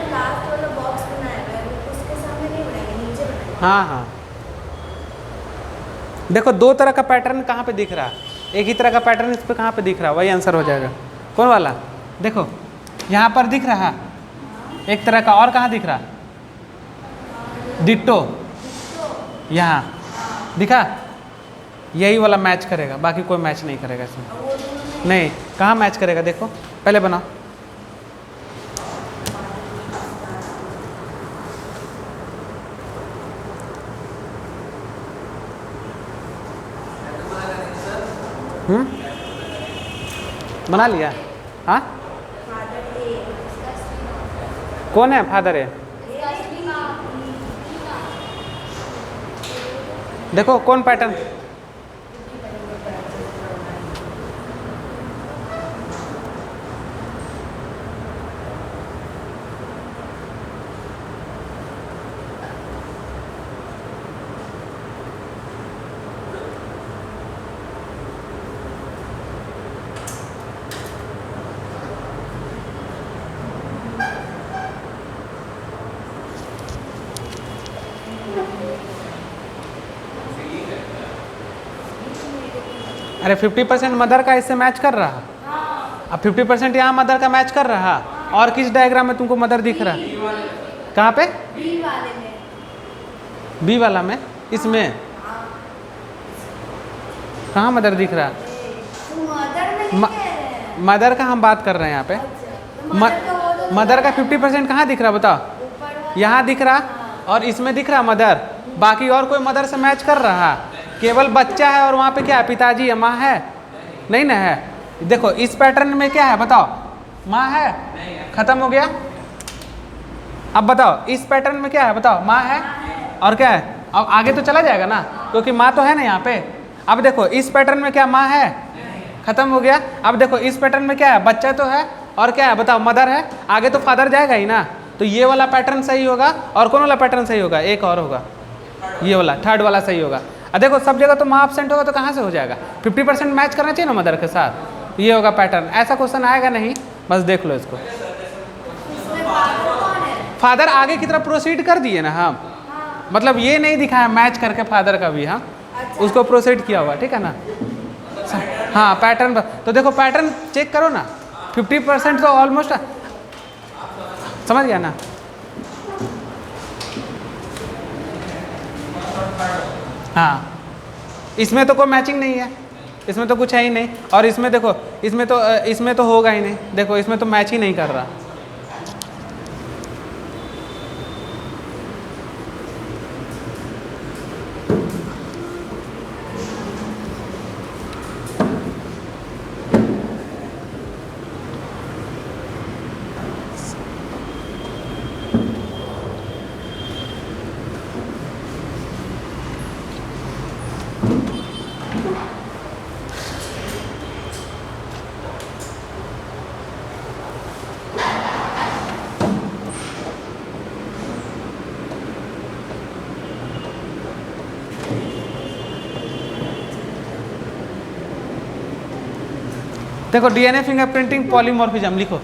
लास्ट वाला बॉक्स बनाया हुआ है, वो उसके सामने नहीं बनाएंगे, नीचे बनाएंगे। हाँ हाँ, देखो दो तरह का पैटर्न कहाँ पे दिख रहा है, एक ही तरह का पैटर्न इस पे कहाँ पे दिख रहा है, वही आंसर हो जाएगा। कौन वाला? देखो यहाँ पर दिख रहा है एक तरह का, और कहाँ दिख रहा? डिट्टो, यहाँ दिखा? यही वाला मैच करेगा, बाकी कोई मैच नहीं करेगा इसमें। नहीं, कहाँ मैच करेगा? देखो पहले बनाओ। बना लिया? हाँ, कौन है फादर है? देखो कौन पैटर्न? अरे 50% मदर का इससे मैच कर रहा, अब 50% यहाँ मदर का मैच कर रहा। और किस डायग्राम में तुमको मदर दिख रहा? कहाँ पे? बी वाले में, बी वाला में, इसमें कहाँ मदर दिख रहा? तो मदर में नहीं म- कह रहे हैं। मदर का हम बात कर रहे हैं यहाँ पे। अच्छा, तो मदर का वो तो मदर का 50% कहाँ दिख रहा बताओ? ऊपर वाला। यहाँ दिख रहा और इसमें दिख रहा मदर, बाकी और कोई मदर से मैच कर रहा, केवल बच्चा है। और वहाँ पे क्या है? पिताजी है, माँ है? नहीं ना है। देखो इस पैटर्न में क्या है बताओ? माँ है, खत्म हो गया। अब बताओ इस पैटर्न में क्या है बताओ? माँ है और क्या है? अब आगे तो चला जाएगा ना, क्योंकि माँ तो है ना यहाँ पे। अब देखो इस पैटर्न में क्या माँ है? खत्म हो गया। अब देखो इस पैटर्न में क्या है? बच्चा तो है और क्या है बताओ? मदर है। आगे तो फादर जाएगा ही ना, तो ये वाला पैटर्न सही होगा। और कौन वाला पैटर्न सही होगा? एक और होगा, ये वाला थर्ड वाला सही होगा। अब देखो सब जगह तो माँ एब्सेंट होगा, तो कहाँ से हो जाएगा? 50% मैच करना चाहिए ना मदर के साथ, ये होगा पैटर्न। ऐसा क्वेश्चन आएगा नहीं, बस देख लो इसको। इसमें फादर कौन है? फादर आगे की तरफ प्रोसीड कर दिए ना हम, मतलब ये नहीं दिखाया मैच करके फादर का भी, हाँ उसको प्रोसीड किया हुआ, ठीक है ना। हाँ पैटर्न, तो देखो पैटर्न चेक करो ना, 50% तो ऑलमोस्ट समझ गया ना। हाँ इसमें तो कोई मैचिंग नहीं है, इसमें तो कुछ है ही नहीं। और इसमें देखो, इसमें तो होगा ही नहीं। देखो इसमें तो मैच ही नहीं कर रहा। देखो डीएनए फिंगरप्रिंटिंग पॉलीमॉर्फिज्म लिखो।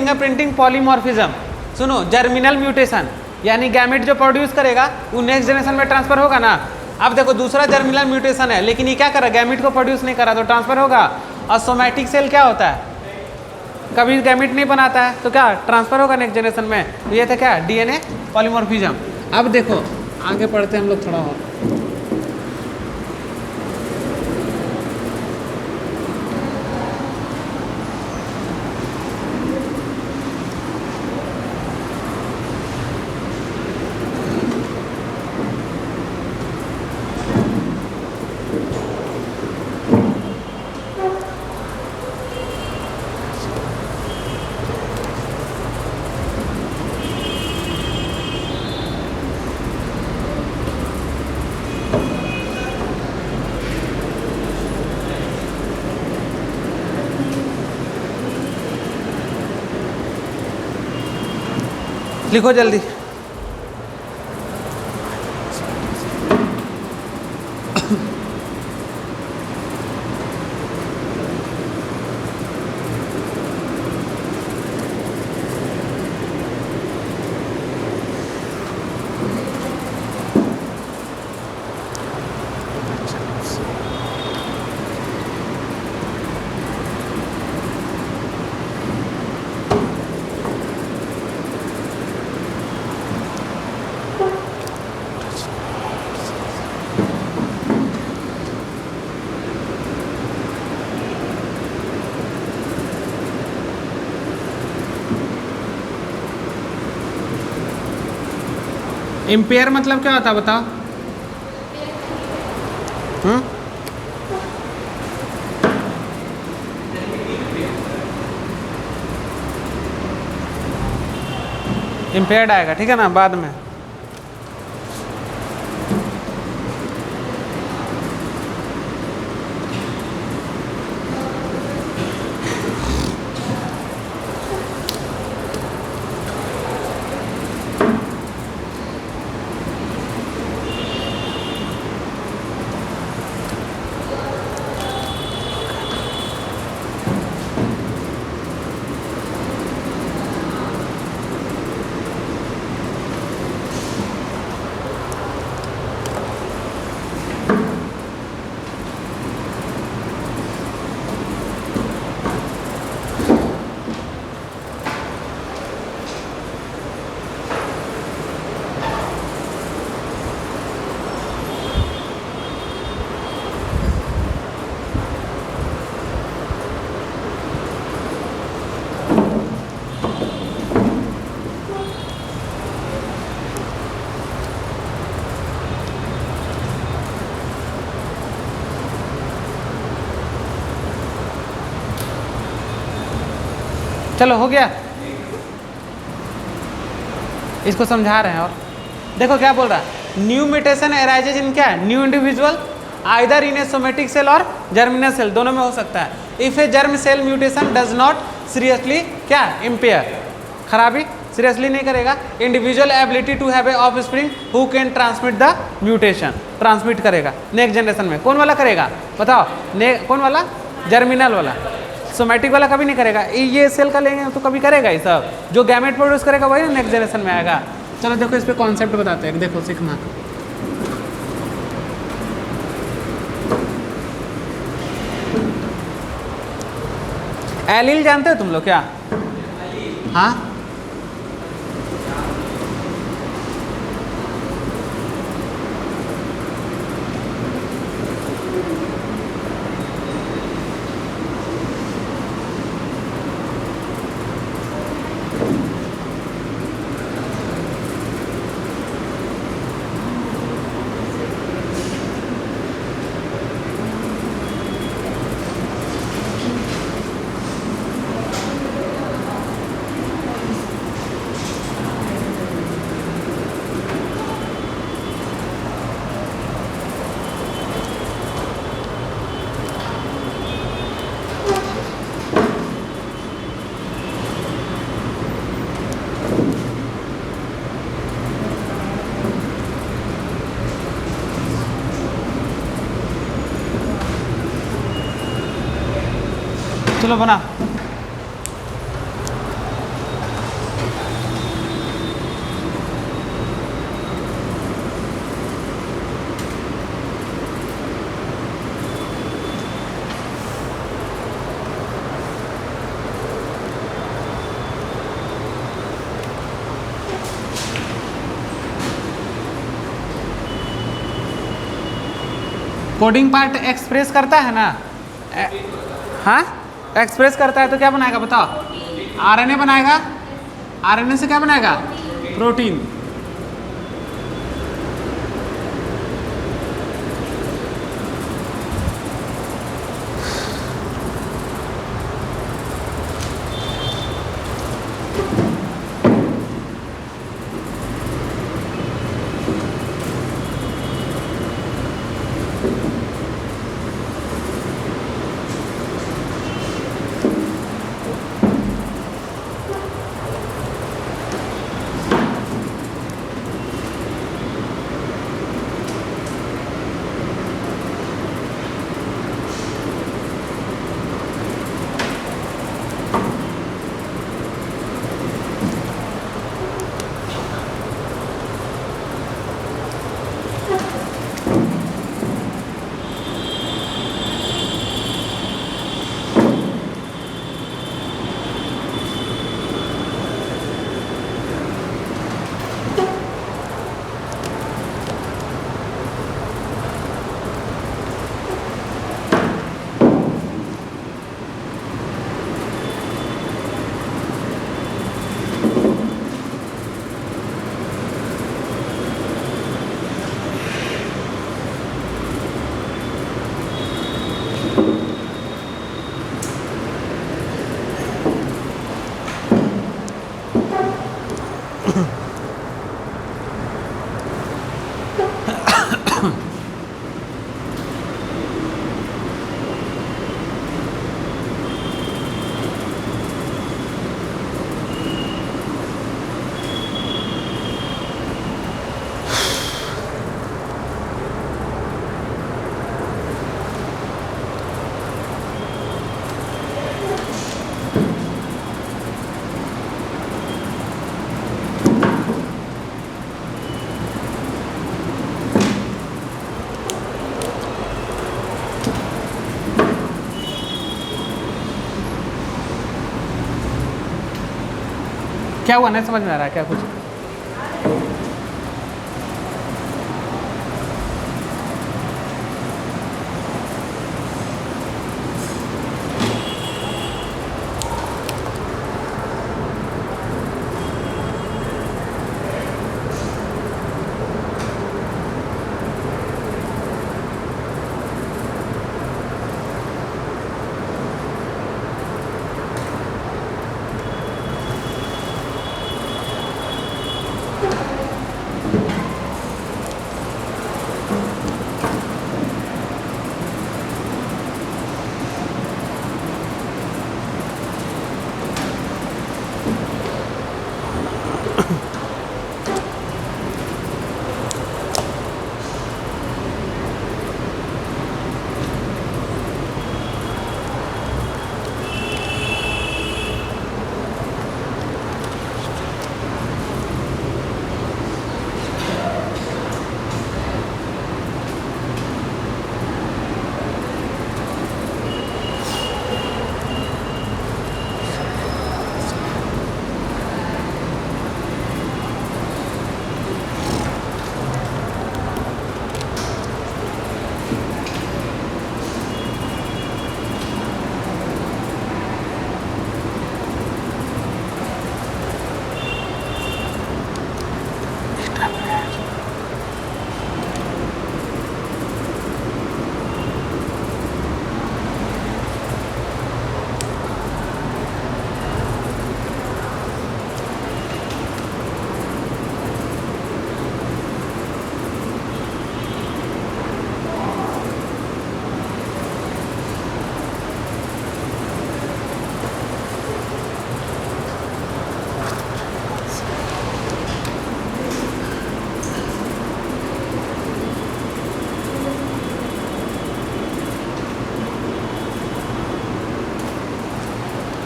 फिंगरप्रिंटिंग पॉलीमॉर्फिज्म, सुनो जर्मिनल म्यूटेशन, यानी गैमेट जो प्रोड्यूस करेगा वो नेक्स्ट जनरेशन में ट्रांसफर होगा ना। अब देखो दूसरा जर्मिनल म्यूटेशन है, लेकिन ये क्या करा, गैमेट को प्रोड्यूस नहीं करा तो ट्रांसफर होगा। और सोमैटिक सेल क्या होता है, कभी गैमेट नहीं बनाता है तो क्या ट्रांसफर होगा नेक्स्ट जनरेशन में। तो ये था क्या, डीएनए पॉलीमॉर्फिज्म। अब देखो आगे पढ़ते हैं हम लोग थोड़ा और। लिखो जल्दी। इम्पेयर मतलब क्या होता है बताओ। इम्पेयर्ड आएगा, ठीक है ना, बाद में। चलो हो गया, इसको समझा रहे हैं। और देखो क्या बोल रहा है, न्यू म्यूटेशन अराइजेज इन क्या है, new individual either in a somatic cell और जर्मिनल सेल, दोनों में हो सकता है। If a germ cell mutation does not seriously क्या इम्पेयर, खराबी सीरियसली नहीं करेगा, individual ability to have a offspring who can transmit the mutation, transmit करेगा नेक्स्ट जनरेशन में। कौन वाला करेगा बताओ, कौन वाला, जर्मिनल वाला। सोमैटिक वाला कभी नहीं करेगा, ये सेल का लेंगे तो कभी करेगा ये सब, जो गैमेट प्रोड्यूस करेगा वही ना नेक्स्ट जनरेशन में आएगा। चलो देखो इस पे कॉन्सेप्ट बताते हैं, देखो सीखना। एलील जानते हो तुम लोग क्या, हाँ चलो बना। कोडिंग पार्ट एक्सप्रेस करता है ना, हाँ एक्सप्रेस करता है तो क्या बनाएगा बताओ, आरएनए बनाएगा, आरएनए से क्या बनाएगा, प्रोटीन। क्या हुआ, नहीं समझ में आ रहा है क्या कुछ?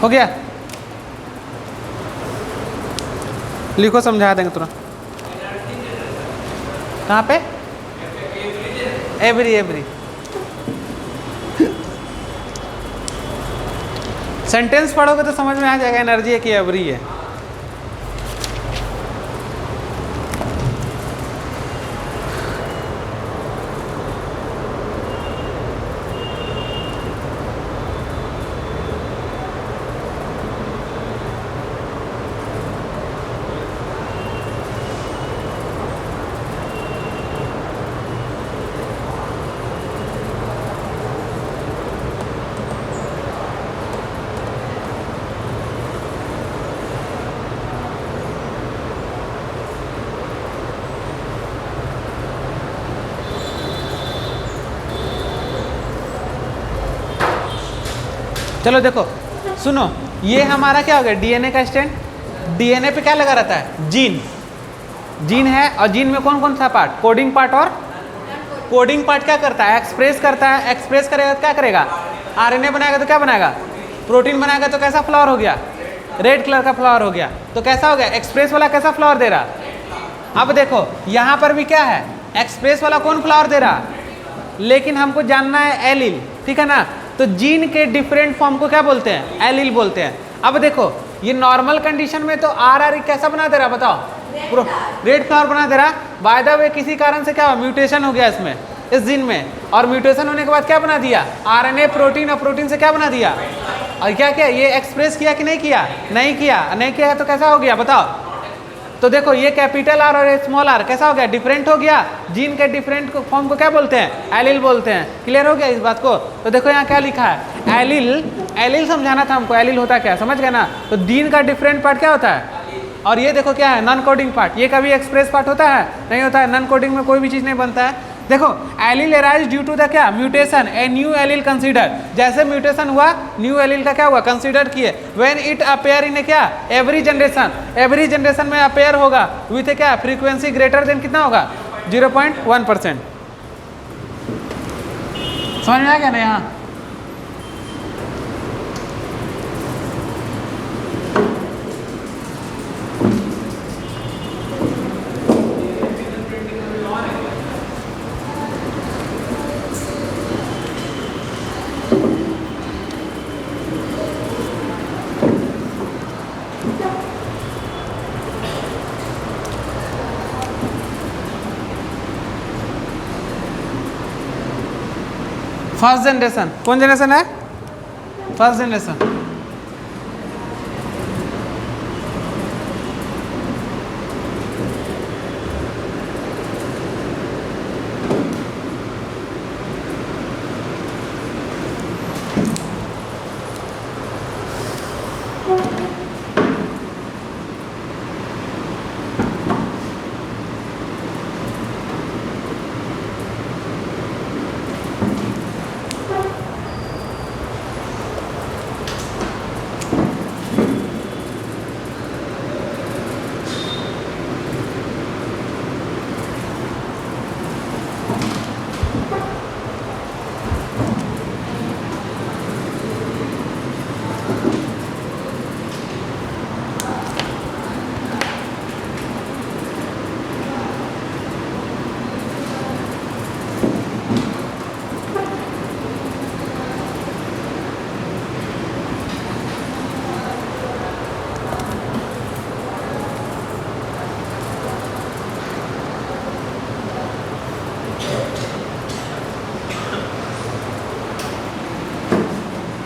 हो गया, लिखो समझा देंगे तुरंत। कहाँ पे? एवरी एवरी सेंटेंस पढ़ोगे तो समझ में आ जाएगा एनर्जी है कि एवरी है। चलो देखो, सुनो, ये हमारा क्या हो गया, डीएनए का स्टैंड। डीएनए पे क्या लगा रहता है, जीन। जीन है, और जीन में कौन कौन सा पार्ट, कोडिंग पार्ट और कोडिंग पार्ट क्या करता है, एक्सप्रेस करता है। एक्सप्रेस करेगा तो क्या करेगा, आरएनए बनाएगा तो क्या बनाएगा, प्रोटीन बनाएगा। तो कैसा फ्लावर हो गया, रेड कलर का फ्लावर हो गया। तो कैसा हो गया, एक्सप्रेस वाला कैसा फ्लावर दे रहा। अब देखो यहाँ पर भी क्या है, एक्सप्रेस वाला कौन फ्लावर दे रहा, लेकिन हमको जानना है एलील, ठीक है ना। तो जीन के डिफरेंट फॉर्म को क्या बोलते हैं, एलील बोलते हैं। अब देखो ये नॉर्मल कंडीशन में तो आर कैसा बना दे रहा, बताओ, रेड फ्लावर बना दे रहा। बाय द वे किसी कारण से क्या हुआ, म्यूटेशन हो गया इसमें, इस जीन में, और म्यूटेशन होने के बाद क्या बना दिया, आरएनए प्रोटीन, और प्रोटीन से क्या बना दिया, और क्या क्या ये एक्सप्रेस किया कि नहीं किया, नहीं किया। नहीं किया है तो कैसा हो गया बताओ। तो देखो ये कैपिटल आर और स्मॉल आर कैसा हो गया, डिफरेंट हो गया। जीन के डिफरेंट फॉर्म को क्या बोलते हैं, एलील बोलते हैं। क्लियर हो गया इस बात को। तो देखो यहाँ क्या लिखा है, एलील। एलील समझाना था हमको, एलील होता क्या, समझ गए ना। तो जीन का डिफरेंट पार्ट क्या होता है, और ये देखो क्या है, नॉन कोडिंग पार्ट। ये कभी एक्सप्रेस पार्ट होता है, नहीं होता है। नॉन कोडिंग में कोई भी चीज़ नहीं बनता है। देखो allele arise due to the क्या, mutation, a new allele consider. जैसे म्यूटेशन हुआ, न्यू एलील का क्या हुआ, कंसीडर किए। व्हेन इट अपेयर इन क्या, एवरी जनरेशन। एवरी जनरेशन में अपेयर होगा विथ क्या, फ्रीक्वेंसी ग्रेटर देन कितना होगा, 0.1%। समझ में आ गया ना यहाँ। फर्स्ट जनरेशन, कौन जनरेशन है, फर्स्ट जनरेशन।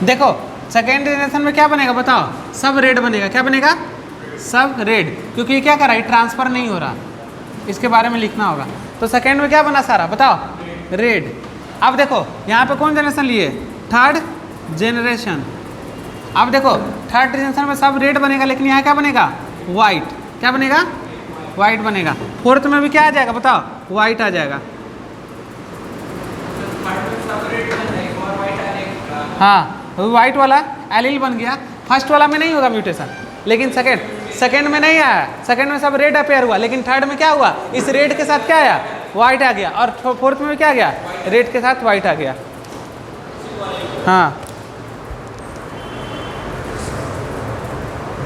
देखो सेकेंड जनरेशन में क्या बनेगा बताओ, सब रेड बनेगा। क्या बनेगा, सब रेड, क्योंकि ये क्या कर रहा है, ट्रांसफर नहीं हो रहा। इसके बारे में लिखना होगा। तो सेकेंड में क्या बना सारा बताओ, रेड। अब देखो यहाँ पे कौन जनरेशन लिए, थर्ड जनरेशन। अब देखो थर्ड जनरेशन में सब रेड बनेगा, लेकिन यहाँ क्या बनेगा, वाइट। क्या बनेगा, वाइट बनेगा। फोर्थ में भी क्या आ जाएगा बताओ, वाइट आ जाएगा। हाँ वाइट वाला एलील बन गया। फर्स्ट वाला में नहीं होगा म्यूटेशन, लेकिन सेकेंड में नहीं आया। सेकेंड में सब रेड अपेयर हुआ, लेकिन थर्ड में क्या हुआ, इस रेड के साथ क्या आया, वाइट आ गया। और फोर्थ में क्या आ गया, रेड के साथ वाइट आ गया। हाँ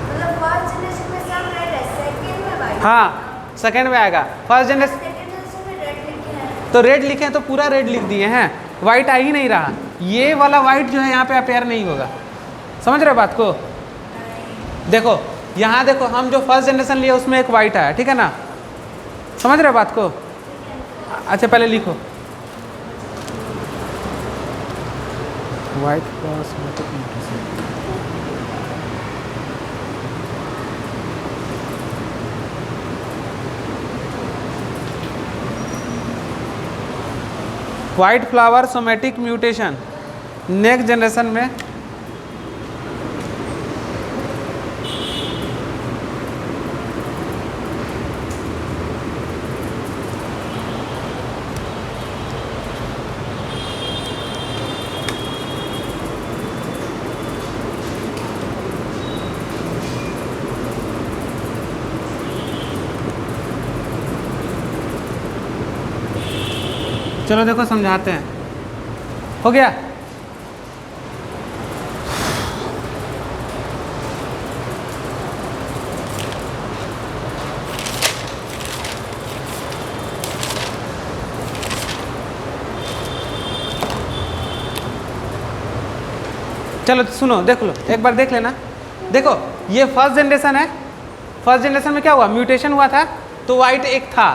मतलब फर्स्ट जनरेशन में सब रेड है, सेकंड में वाइट। हाँ सेकेंड में आएगा। फर्स्ट जनरेशन सेकंड जनरेशन में रेड लिखे हैं, तो रेड लिखे हैं, तो पूरा रेड लिख दिए हैं, वाइट आ ही नहीं रहा। ये वाला वाइट जो है यहाँ पे अपेयर नहीं होगा। समझ रहे हो बात को। देखो यहाँ देखो, हम जो फर्स्ट जनरेशन लिए उसमें एक वाइट आया, ठीक है ना। समझ रहे हो बात को। अच्छा पहले लिखो, white white flower somatic mutation next generation में। चलो देखो समझाते हैं। हो गया? चलो सुनो, देख लो, एक बार देख लेना। देखो ये फर्स्ट जनरेशन है। फर्स्ट जनरेशन में क्या हुआ, म्यूटेशन हुआ था तो वाइट एक था,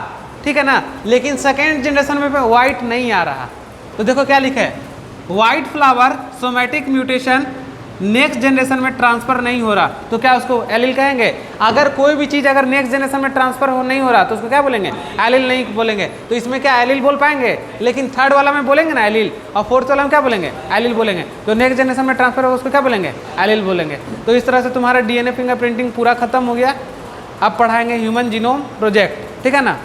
ठीक है ना। लेकिन सेकेंड जनरेशन में वाइट नहीं आ रहा। तो देखो क्या लिखा है, white flower somatic mutation next generation में ट्रांसफर नहीं हो रहा, तो क्या उसको एलिल कहेंगे। अगर कोई भी चीज़ अगर नेक्स्ट जनरेशन में ट्रांसफर नहीं हो रहा तो उसको क्या बोलेंगे, एलिल नहीं बोलेंगे। तो इसमें क्या एलिल बोल पाएंगे, लेकिन थर्ड वाला में बोलेंगे ना एलिल, और फोर्थ वाला में क्या बोलेंगे, एलिल बोलेंगे। तो नेक्स्ट जनरेशन में ट्रांसफर होगा उसको क्या बोलेंगे, एलिल बोलेंगे। तो इस तरह से तुम्हारा DNA फिंगरप्रिंटिंग पूरा खत्म हो गया। अब पढ़ाएंगे ह्यूमन जीनोम प्रोजेक्ट, ठीक है ना।